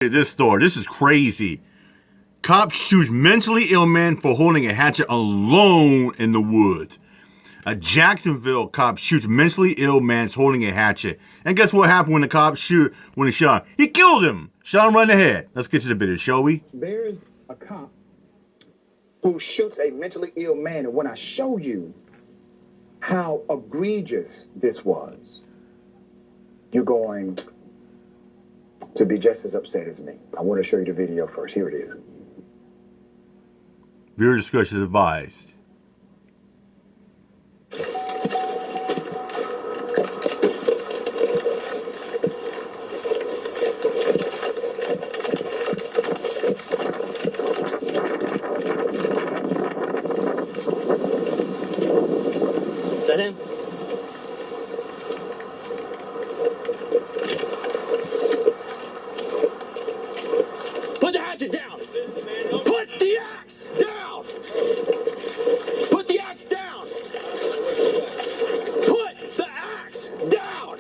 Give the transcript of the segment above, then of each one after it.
This story, this is crazy. Cop shoots mentally ill man for holding a hatchet alone in the woods. A Jacksonville cop shoots mentally ill man holding a hatchet. And guess what happened when the cop when he shot him? He killed him. Shot him right in the head. Let's get to the video, shall we? There's a cop who shoots a mentally ill man, and when I show you how egregious this was, you're going to be just as upset as me. I want to show you the video first. Here it is. Viewer discretion is advised. Is that him? Put the hatchet down! Put the axe down! Put the axe down! Put the axe down!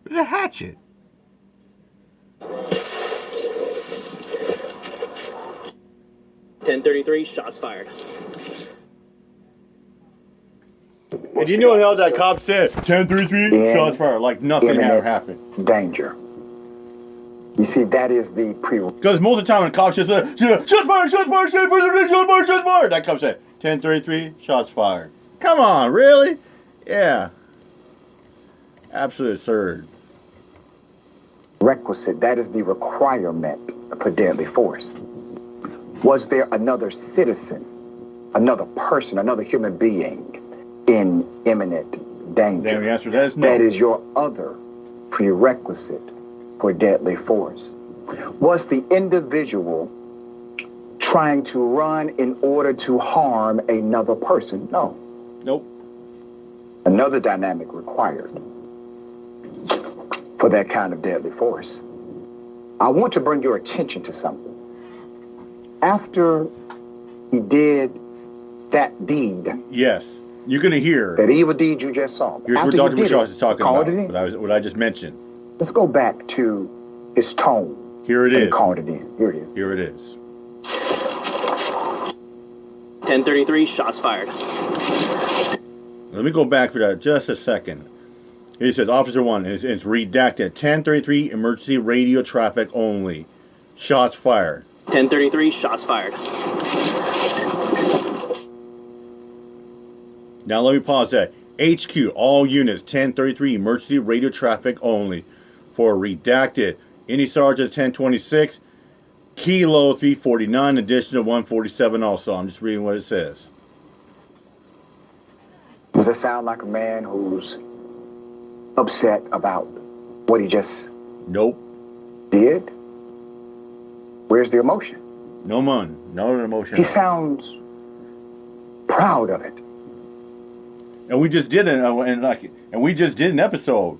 There's a hatchet. .1033, shots fired. And you know how that cop said, 10-3-3, shots fired, like nothing ever happened. Danger. You see, that is the Because most of the time when cops just say, shots fired, shots fired, shots fired, shots fired, shots fired, that cop said, 10-33, shots fired. Come on, really? Yeah. Absolutely absurd. requisite. That is the requirement for deadly force. Was there another citizen, another person, another human being in imminent danger? The answer to that is no. That is your other prerequisite for deadly force. Was the individual trying to run in order to harm another person? No. Nope. Another dynamic required for that kind of deadly force. I want to bring your attention to something. After he did that deed, yes, you're going to hear that evil deed you just saw. Here's After what Dr. he did Bashar is talking called about, it in. what I just mentioned. Let's go back to his tone. Here it when is. He called it in. Here it is. Here it is. 1033, shots fired. Let me go back for that just a second. He says, Officer 1, it's redacted. 1033, emergency radio traffic only. Shots fired. 1033, shots fired. Now let me pause that. HQ, all units, 1033, emergency radio traffic only. For redacted. Any Sergeant 1026, Kilo 349, additional 147 also. I'm just reading what it says. Does it sound like a man who's upset about what he just Nope. did? Where's the emotion? No emotion. He sounds proud of it. And we just did an episode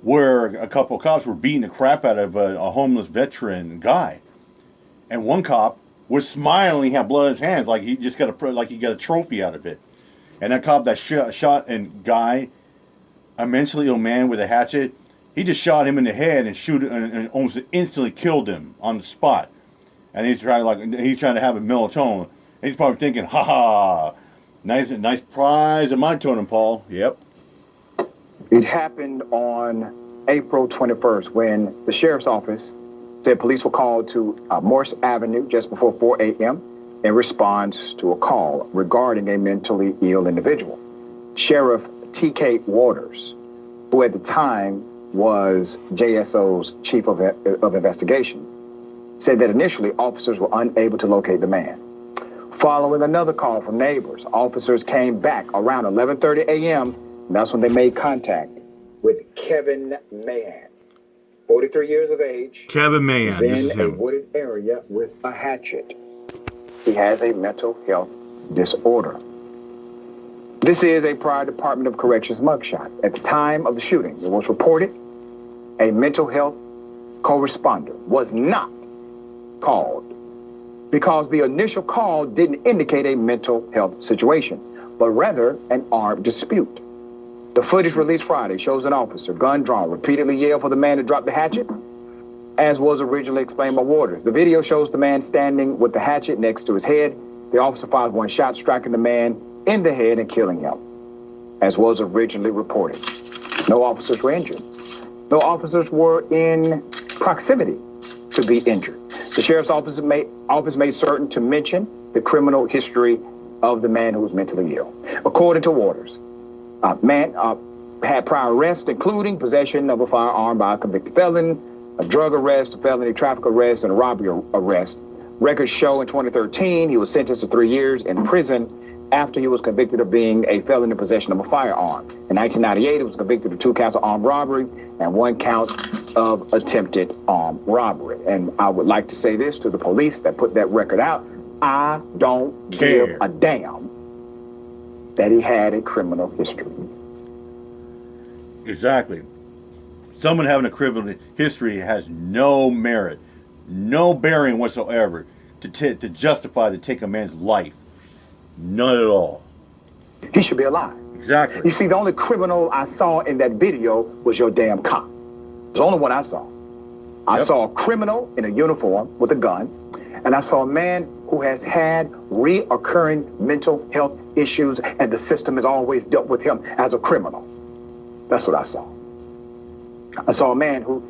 where a couple of cops were beating the crap out of a homeless veteran guy, and one cop was smiling, he had blood in his hands, like he just got a trophy out of it. And that cop that shot a guy, a mentally ill man with a hatchet, he just shot him in the head and almost instantly killed him on the spot. And he's trying to have a melatonin. And he's probably thinking, ha ha, nice prize in my totem pole. Yep. It happened on April 21st when the sheriff's office said police were called to Morse Avenue just before 4 a.m. in response to a call regarding a mentally ill individual. Sheriff T.K. Waters, who at the time was JSO's chief of investigations, said that initially officers were unable to locate the man. Following another call from neighbors, officers came back around 11:30 a.m. and that's when they made contact with Kevin Mahan, 43 years of age. Kevin Mahan, this is in a him. wooded area with a hatchet. He has a mental health disorder. This is a prior Department of Corrections mugshot. At the time of the shooting, it was reported a mental health correspondent was not called because the initial call didn't indicate a mental health situation, but rather an armed dispute. The footage released Friday shows an officer, gun drawn, repeatedly yell for the man to drop the hatchet, as was originally explained by Waters. The video shows the man standing with the hatchet next to his head. The officer fires one shot, striking the man in the head and killing him, as was originally reported. No officers were injured. No officers were in proximity to be injured. The sheriff's office made certain to mention the criminal history of the man who was mentally ill. According to Waters, man had prior arrests, including possession of a firearm by a convicted felon, a drug arrest, a felony traffic arrest, and a robbery arrest. Records show in 2013 he was sentenced to 3 years in prison after he was convicted of being a felon in possession of a firearm. In 1998, he was convicted of 2 counts of armed robbery and 1 count of attempted armed robbery. And I would like to say this to the police that put that record out. I don't give a damn that he had a criminal history. Exactly. Someone having a criminal history has no merit, no bearing whatsoever to justify to take a man's life. None at all. He should be alive. Exactly. You see, the only criminal I saw in that video was your damn cop. It's the only one I saw. I saw a criminal in a uniform with a gun, and I saw a man who has had reoccurring mental health issues, and the system has always dealt with him as a criminal. That's what I saw. I saw a man who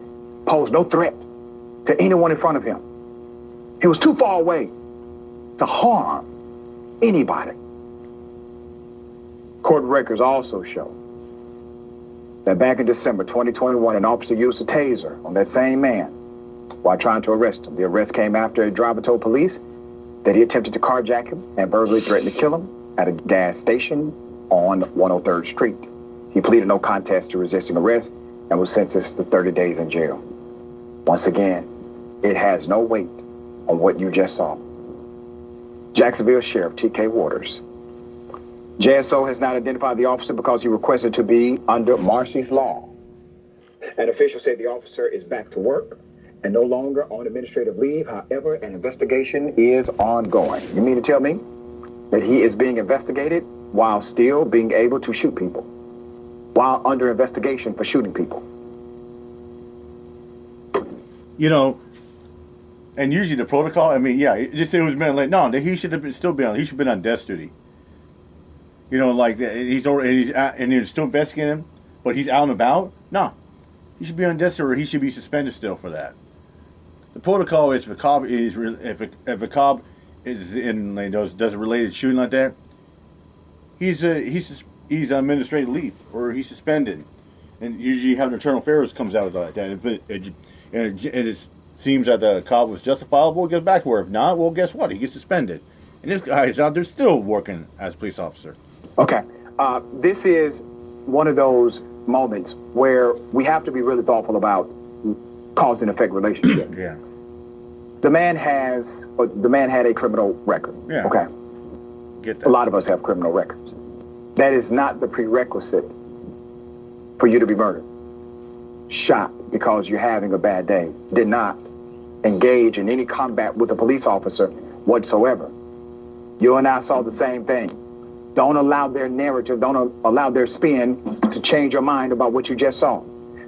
posed no threat to anyone in front of him. He was too far away to harm anybody. Court records also show that back in December 2021, an officer used a taser on that same man while trying to arrest him. The arrest came after a driver told police that he attempted to carjack him and verbally threatened to kill him at a gas station on 103rd Street. He pleaded no contest to resisting arrest and was sentenced to 30 days in jail. Once again, it has no weight on what you just saw. Jacksonville Sheriff T.K. Waters. JSO has not identified the officer because he requested to be under Marcy's law. An official said the officer is back to work and no longer on administrative leave. However, an investigation is ongoing. You mean to tell me that he is being investigated while still being able to shoot people, while under investigation for shooting people? You know, and usually the protocol, I mean, yeah, just say it was been like, no, he should have been still been on, he should have been on death duty. You know, like he's still investigating him, but he's out and about. No, he should be on death duty, or he should be suspended still for that. The protocol is if a cop is in like, does a related shooting like that, he's on administrative leave or he's suspended, and usually you have an internal affairs comes out like that. And it seems that the cop was justifiable, it goes back to work. If not, well, guess what? He gets suspended. And this guy is out there still working as a police officer. Okay. This is one of those moments where we have to be really thoughtful about cause and effect relationship. Yeah. The man had a criminal record. Yeah. Okay. Get that. A lot of us have criminal records. That is not the prerequisite for you to be murdered. Shot because you're having a bad day. Did not engage in any combat with a police officer whatsoever. You and I saw the same thing. Don't allow their narrative, don't allow their spin to change your mind about what you just saw.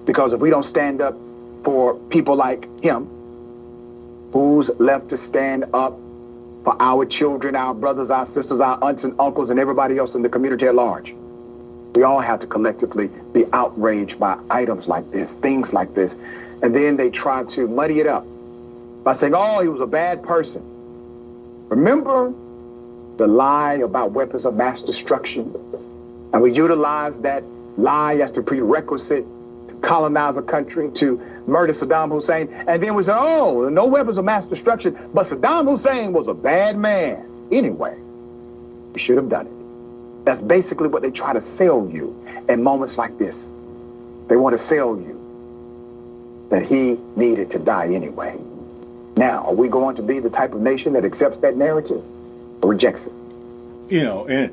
Because if we don't stand up for people like him, who's left to stand up for our children, our brothers, our sisters, our aunts and uncles, and everybody else in the community at large, we all have to collectively be outraged by items like this, things like this. And then they try to muddy it up by saying, oh, he was a bad person. Remember the lie about weapons of mass destruction? And we utilize that lie as the prerequisite to colonize a country, to murder Saddam Hussein. And then we say, oh, no weapons of mass destruction, but Saddam Hussein was a bad man. Anyway, you should have done it. That's basically what they try to sell you in moments like this. They want to sell you that he needed to die anyway. Now, are we going to be the type of nation that accepts that narrative or rejects it? You know, and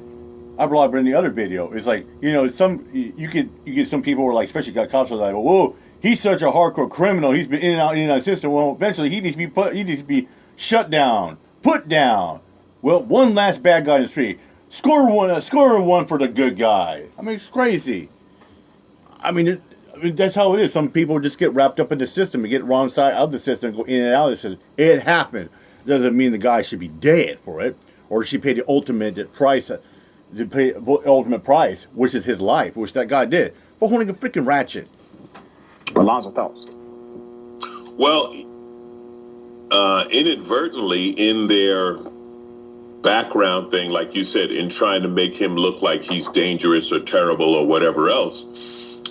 I brought up in the other video, it's like, you know, you get some people who are like, especially got cops who are like, whoa, he's such a hardcore criminal. He's been in and out of the system. Well, eventually he needs to be shut down, put down. Well, one last bad guy in the street. Score one for the good guy. I mean, it's crazy. I mean, that's how it is. Some people just get wrapped up in the system and get wrong side of the system and go in and out of the system. It happened. Doesn't mean the guy should be dead for it, or she paid the ultimate price, which is his life, which that guy did for holding a freaking ratchet. Alonzo, thoughts? Well, inadvertently in their background thing, like you said, in trying to make him look like he's dangerous or terrible or whatever else,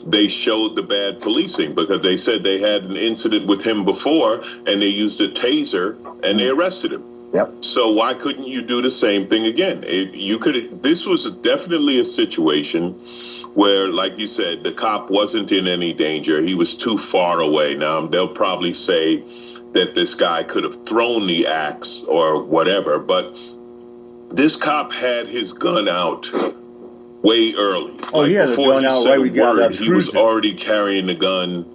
they showed the bad policing, because they said they had an incident with him before and they used a taser and they arrested him. Yep. So why couldn't you do the same thing again? This was definitely a situation where, like you said, the cop wasn't in any danger. He was too far away. Now, they'll probably say that this guy could have thrown the axe or whatever, but this cop had his gun out way early. Oh, yeah, the before gun he out said right, a we got word, that he was cruising. already carrying the gun,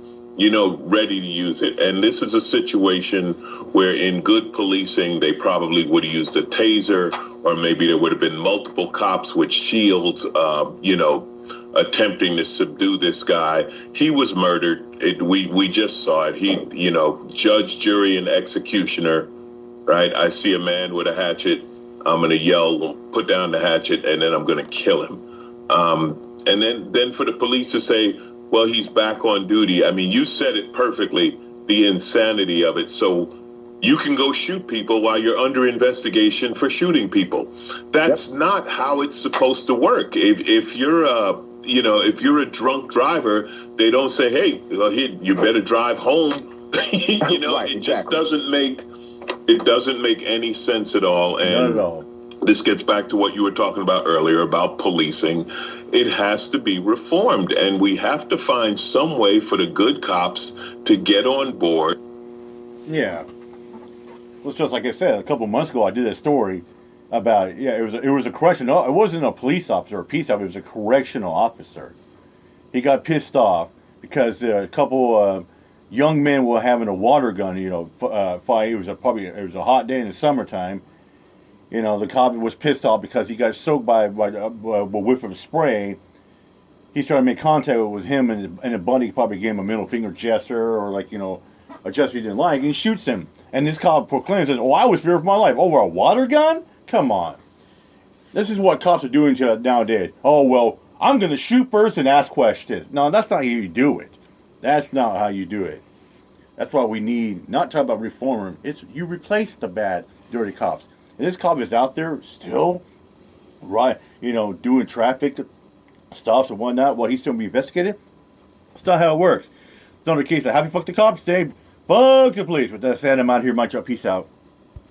ready to use it. And this is a situation where in good policing, they probably would have used a taser, or maybe there would have been multiple cops with shields, attempting to subdue this guy. He was murdered. We just saw it. He, judge, jury, and executioner, right? I see a man with a hatchet. I'm going to yell, put down the hatchet, and then I'm going to kill him. And then for the police to say, well, he's back on duty. I mean, you said it perfectly, the insanity of it. So you can go shoot people while you're under investigation for shooting people. That's not how it's supposed to work. If you're a drunk driver, they don't say, hey, you better drive home. Right, it just doesn't make any sense at all. And Not at all. This gets back to what you were talking about earlier about policing. It has to be reformed, and we have to find some way for the good cops to get on board. Yeah. Well, it's just like I said, a couple months ago, I did a story about, it was a correctional, it wasn't a police officer or a peace officer, it was a correctional officer. He got pissed off because a couple young men were having a water gun, fight. It was a hot day in the summertime. The cop was pissed off because he got soaked by a whiff of spray. He started to make contact with him, and a buddy probably gave him a middle finger gesture, or a gesture he didn't like, and he shoots him. And this cop proclaims, "Oh, I was feared for my life over a water gun? Come on." This is what cops are doing nowadays. Oh, well, I'm going to shoot first and ask questions. No, that's not how you do it. That's not how you do it. That's why we need, not talk about reform, it's you replace the bad, dirty cops. And this cop is out there still, right, doing traffic stops and whatnot while he's still being investigated. That's not how it works. It's not the case of happy fuck the cops day. Fuck the police. With that said, I'm out here. My job. Peace out.